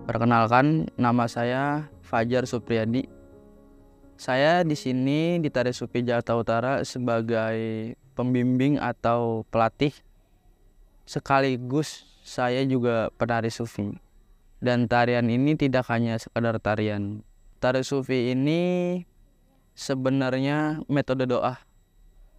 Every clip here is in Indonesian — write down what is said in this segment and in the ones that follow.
Perkenalkan, nama saya Fajar Supriyadi. Saya di sini di Tari Sufi Jakarta Utara sebagai pembimbing atau pelatih, sekaligus saya juga penari sufi. Dan tarian ini tidak hanya sekadar tarian. Tari sufi ini sebenarnya metode doa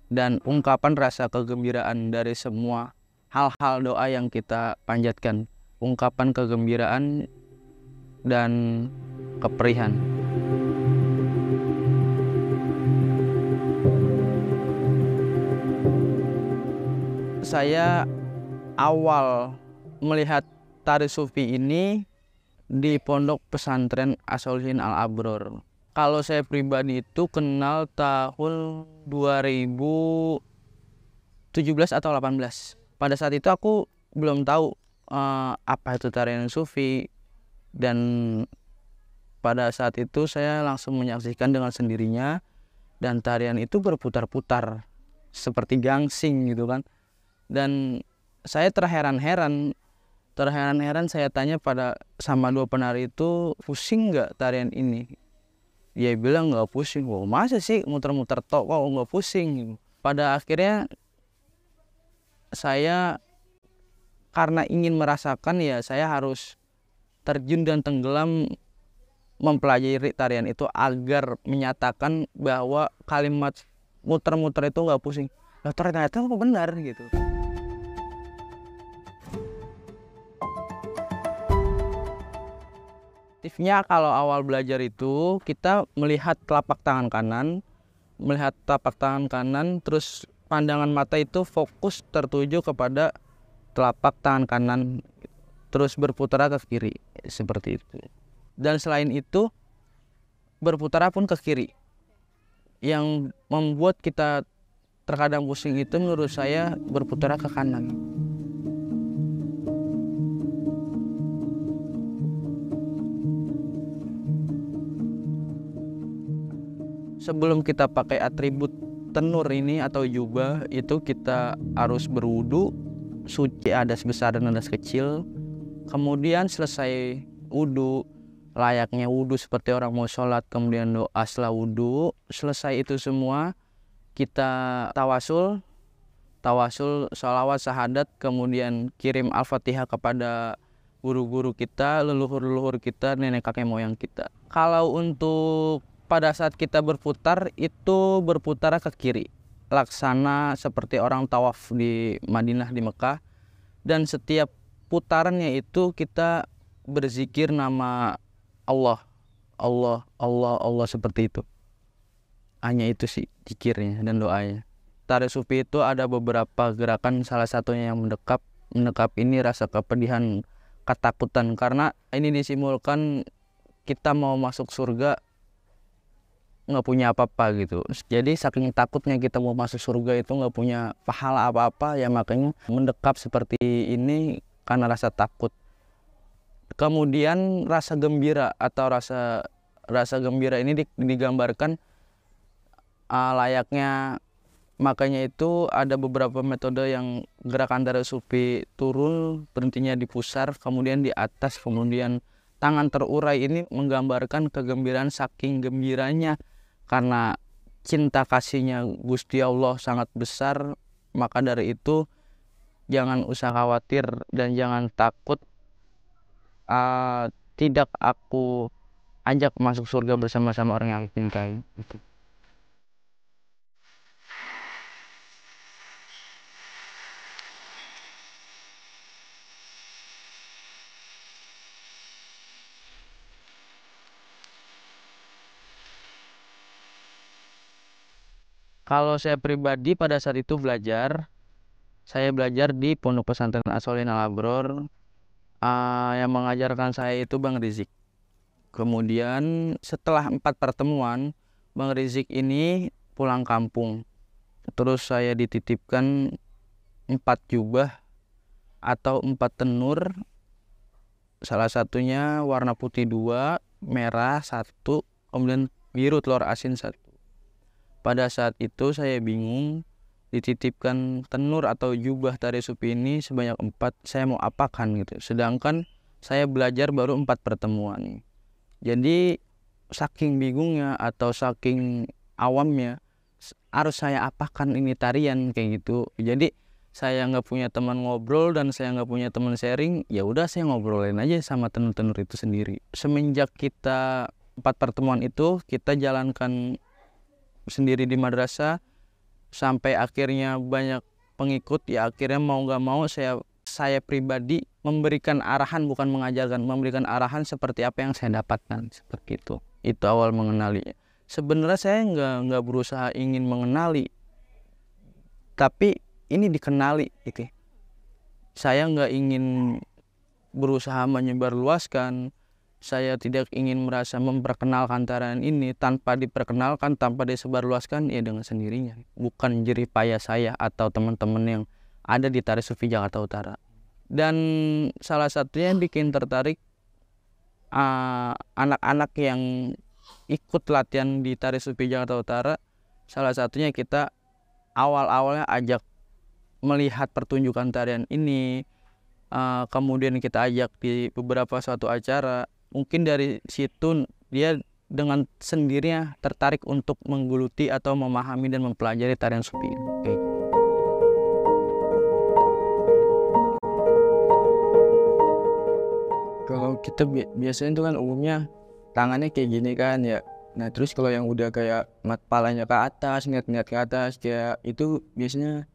dan ungkapan rasa kegembiraan dari semua hal-hal doa yang kita panjatkan. Ungkapan kegembiraan dan keperihan. Saya awal melihat tari sufi ini di Pondok Pesantren As-Solihin Al-Abror. Kalau saya pribadi itu kenal tahun 2017 atau 18. Pada saat itu aku belum tahu apa itu tarian sufi, dan pada saat itu saya langsung menyaksikan dengan sendirinya, dan tarian itu berputar-putar seperti gangsing gitu kan. Dan saya terheran-heran saya tanya sama dua penari itu, pusing nggak tarian ini? Dia bilang nggak pusing. Wah, masa sih muter-muter tok kok nggak pusing? Pada akhirnya saya karena ingin merasakan, ya saya harus terjun dan tenggelam mempelajari tarian itu agar menyatakan bahwa kalimat muter-muter itu nggak pusing. Nah, ternyata benar gitu. Tipsnya kalau awal belajar itu kita melihat telapak tangan kanan, terus pandangan mata itu fokus tertuju kepada telapak tangan kanan, terus berputar ke kiri seperti itu. Dan selain itu berputar pun ke kiri. Yang membuat kita terkadang pusing itu menurut saya berputar ke kanan. Sebelum kita pakai atribut tenur ini atau jubah, itu kita harus berwudu, suci hadas besar dan hadas kecil. Kemudian selesai wudu, layaknya wudu seperti orang mau sholat, kemudian doa setelah wudu. Selesai itu semua, kita tawasul, sholawat, syahadat, kemudian kirim Al-Fatihah kepada guru-guru kita, leluhur-leluhur kita, nenek kakek moyang kita. Kalau untuk pada saat kita berputar, itu berputar ke kiri, laksana seperti orang tawaf di Madinah, di Mekah. Dan setiap putarannya itu kita berzikir nama Allah, Allah, Allah, Allah, seperti itu. Hanya itu sih zikirnya dan doanya. Tari sufi itu ada beberapa gerakan, salah satunya yang mendekap ini rasa kepedihan, ketakutan, karena ini disimulkan kita mau masuk surga nggak punya apa-apa gitu. Jadi saking takutnya kita mau masuk surga itu nggak punya pahala apa-apa, ya makanya mendekap seperti ini karena rasa takut. Kemudian rasa gembira atau rasa gembira ini digambarkan layaknya, makanya itu ada beberapa metode yang gerakan tari sufi turun, berhentinya di pusar, kemudian di atas, kemudian tangan terurai. Ini menggambarkan kegembiraan saking gembiranya karena cinta kasihnya Gusti Allah sangat besar. Maka dari itu jangan usah khawatir dan jangan takut. Tidak aku ajak masuk surga bersama-sama orang yang cintai. Kalau saya pribadi pada saat itu saya belajar di Pondok Pesantren As-Solihin Al-Abror. Yang mengajarkan saya itu Bang Rizik. Kemudian setelah 4 pertemuan, Bang Rizik ini pulang kampung. Terus saya dititipkan 4 jubah atau 4 tenur. Salah satunya warna putih 2, merah 1, kemudian biru telur asin 1. Pada saat itu saya bingung, dititipkan tenur atau jubah tari sufi ini sebanyak 4, saya mau apakan gitu. Sedangkan saya belajar baru 4 pertemuan. Jadi saking bingungnya atau saking awamnya, harus saya apakan ini tarian kayak gitu. Jadi saya nggak punya teman ngobrol dan saya nggak punya teman sharing, ya udah saya ngobrolin aja sama tenor-tenor itu sendiri. Semenjak kita 4 pertemuan itu kita jalankan sendiri di madrasah sampai akhirnya banyak pengikut, ya akhirnya mau nggak mau saya pribadi memberikan arahan, bukan mengajarkan, memberikan arahan seperti apa yang saya dapatkan, seperti itu awal mengenalinya. Sebenarnya saya nggak berusaha ingin mengenali, tapi ini dikenali gitu. Saya nggak ingin berusaha menyebarluaskan, saya tidak ingin merasa memperkenalkan tarian ini. Tanpa diperkenalkan, tanpa disebarluaskan, ya dengan sendirinya. Bukan jerih payah saya atau teman-teman yang ada di Tari Sufi Jakarta Utara. Dan salah satunya yang bikin tertarik anak-anak yang ikut latihan di Tari Sufi Jakarta Utara, salah satunya kita awal-awalnya ajak melihat pertunjukan tarian ini, kemudian kita ajak di beberapa suatu acara. Mungkin dari situ dia dengan sendirinya tertarik untuk menggeluti atau memahami dan mempelajari tarian Sufi. Kalau kita biasanya itu kan umumnya tangannya kayak gini kan ya. Nah terus kalau yang udah kayak palanya ke atas, ngeliat ke atas kayak itu biasanya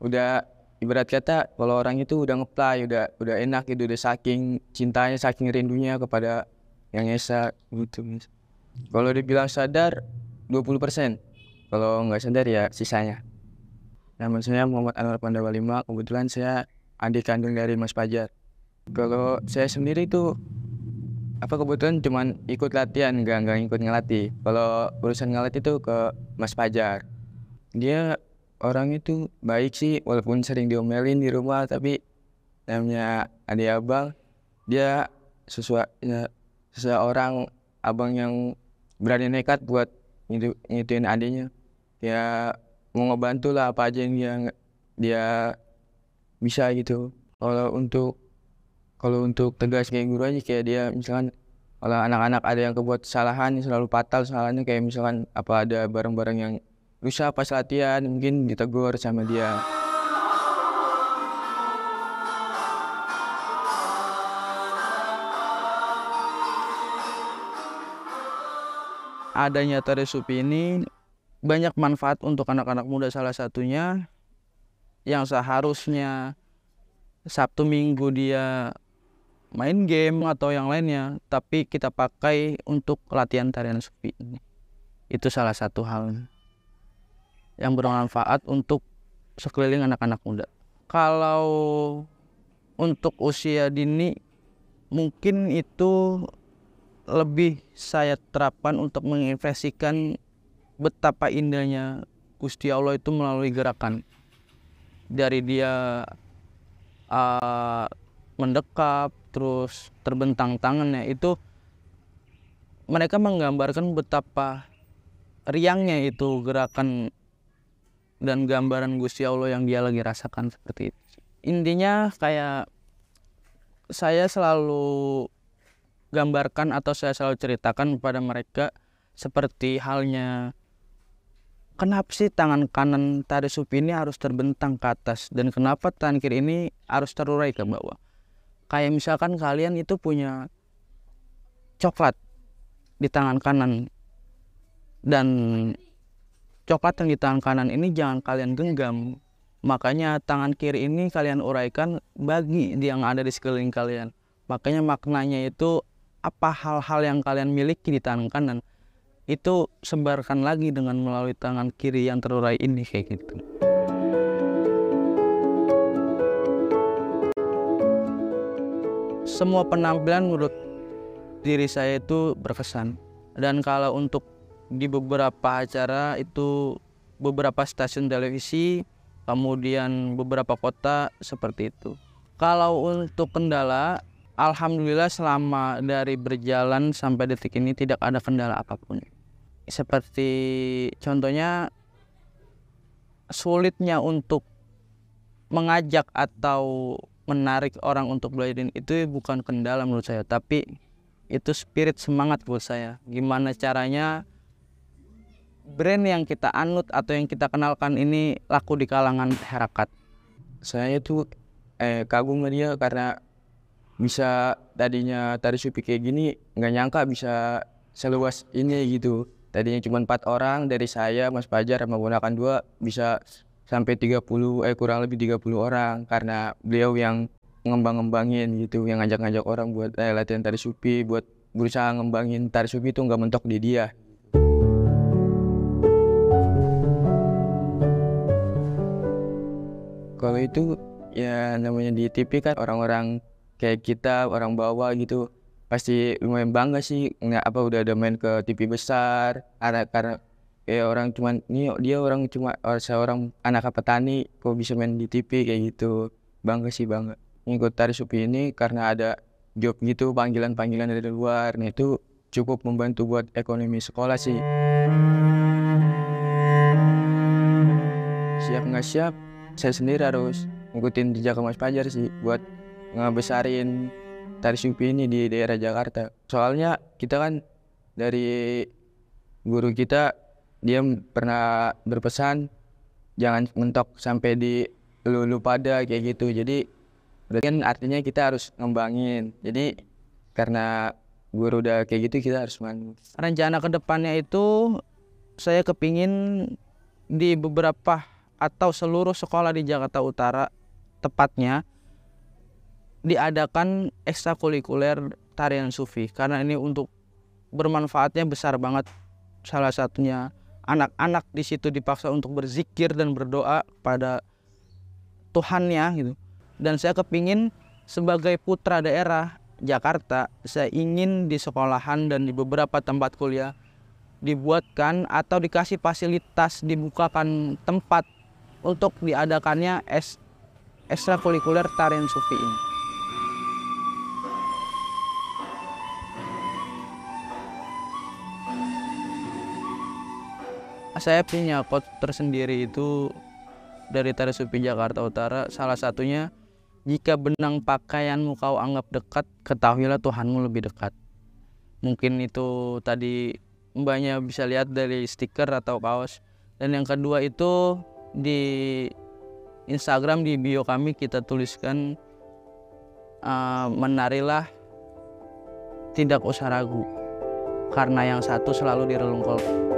udah ibarat kata kalau orang itu udah ngeplay, udah enak gitu, udah saking cintanya, saking rindunya kepada yang esa gitu. Kalau dibilang sadar 20%, kalau nggak sadar ya sisanya. Nama saya Muhammad Anwar Pandawa 5, kebetulan saya adik kandung dari Mas Fajar. Kalau saya sendiri tuh kebetulan cuman ikut latihan, nggak ikut ngelatih. Kalau urusan ngelatih itu ke Mas Fajar. Dia orang itu baik sih, walaupun sering diomelin di rumah, tapi namanya adik abang, dia seseorang abang yang berani nekat buat ngituin adiknya. Ya mau ngebantu lah apa aja yang dia bisa gitu. Kalau untuk tegas kayak guru aja, kayak dia misalkan kalau anak-anak ada yang kebuat kesalahan selalu fatal kesalahannya, kayak misalkan apa ada barang-barang yang rusak pas latihan, mungkin ditegur sama dia. Adanya Tari Sufi ini banyak manfaat untuk anak-anak muda, salah satunya yang seharusnya Sabtu Minggu dia main game atau yang lainnya, tapi kita pakai untuk latihan tarian Sufi ini. Itu salah satu hal yang bermanfaat untuk sekeliling anak-anak muda. Kalau untuk usia dini, mungkin itu lebih saya terapkan untuk menginvestasikan betapa indahnya Gusti Allah itu melalui gerakan. Dari dia mendekap, terus terbentang tangannya, itu mereka menggambarkan betapa riangnya itu gerakan dan gambaran Gusti Allah yang dia lagi rasakan, seperti itu. Intinya kayak saya selalu gambarkan atau saya selalu ceritakan kepada mereka seperti halnya kenapa sih tangan kanan Tari Sufi ini harus terbentang ke atas, dan kenapa tangan kiri ini harus terurai ke bawah. Kayak misalkan kalian itu punya coklat di tangan kanan, dan coklat yang di tangan kanan ini jangan kalian genggam, makanya tangan kiri ini kalian uraikan bagi yang ada di sekeliling kalian. Makanya maknanya itu apa hal-hal yang kalian miliki di tangan kanan itu sebarkan lagi dengan melalui tangan kiri yang terurai ini, kayak gitu. Semua penampilan menurut diri saya itu berkesan. Dan kalau untuk di beberapa acara itu, beberapa stasiun televisi, kemudian beberapa kota, seperti itu. Kalau untuk kendala, alhamdulillah selama dari berjalan sampai detik ini tidak ada kendala apapun. Seperti contohnya sulitnya untuk mengajak atau menarik orang untuk belajar ini itu bukan kendala menurut saya, tapi itu spirit semangat buat saya. Gimana caranya brand yang kita anut atau yang kita kenalkan ini laku di kalangan masyarakat. Saya tuh kagum sama dia karena bisa tadinya tari supi kayak gini nggak nyangka bisa seluas ini gitu. Tadinya cuma 4 orang dari saya, Mas Fajar sama ponakan 2 bisa sampai 30 kurang lebih 30 orang karena beliau yang ngembangin gitu, yang ngajak-ngajak orang buat latihan tari supi, buat berusaha ngembangin tari supi itu nggak mentok di dia. Kalau itu ya namanya di TV kan orang-orang kayak kita, orang bawah gitu pasti lumayan bangga sih nggak apa udah ada main ke TV besar. Karena kayak orang cuman ini dia orang cuma seorang anak petani kok bisa main di TV kayak gitu. Bangga sih, bangga. Ngikut tari supi ini karena ada job gitu, panggilan-panggilan dari luar. Nah itu cukup membantu buat ekonomi sekolah sih. Siap nggak siap, saya sendiri harus ngikutin jejak Mas Fajar sih buat ngebesarin tari supi ini di daerah Jakarta. Soalnya kita kan dari guru kita, dia pernah berpesan jangan mentok sampai di lu pada kayak gitu. Jadi berarti kan artinya kita harus ngembangin. Jadi karena guru udah kayak gitu kita harus manut. Rencana kedepannya itu saya kepingin di beberapa atau seluruh sekolah di Jakarta Utara tepatnya diadakan ekstrakurikuler tarian sufi, karena ini untuk bermanfaatnya besar banget. Salah satunya anak-anak di situ dipaksa untuk berzikir dan berdoa pada Tuhannya gitu. Dan saya kepingin sebagai putra daerah Jakarta, saya ingin di sekolahan dan di beberapa tempat kuliah dibuatkan atau dikasih fasilitas, dibukakan tempat untuk diadakannya ekstrakurikuler tarian sufi ini. Saya punya quote tersendiri itu dari tari sufi Jakarta Utara. Salah satunya, jika benang pakaianmu kau anggap dekat, ketahuilah Tuhanmu lebih dekat. Mungkin itu tadi mbaknya bisa lihat dari stiker atau kaos. Dan yang kedua itu di Instagram, di bio kami kita tuliskan menarilah tidak usah ragu, karena yang satu selalu direlungkol.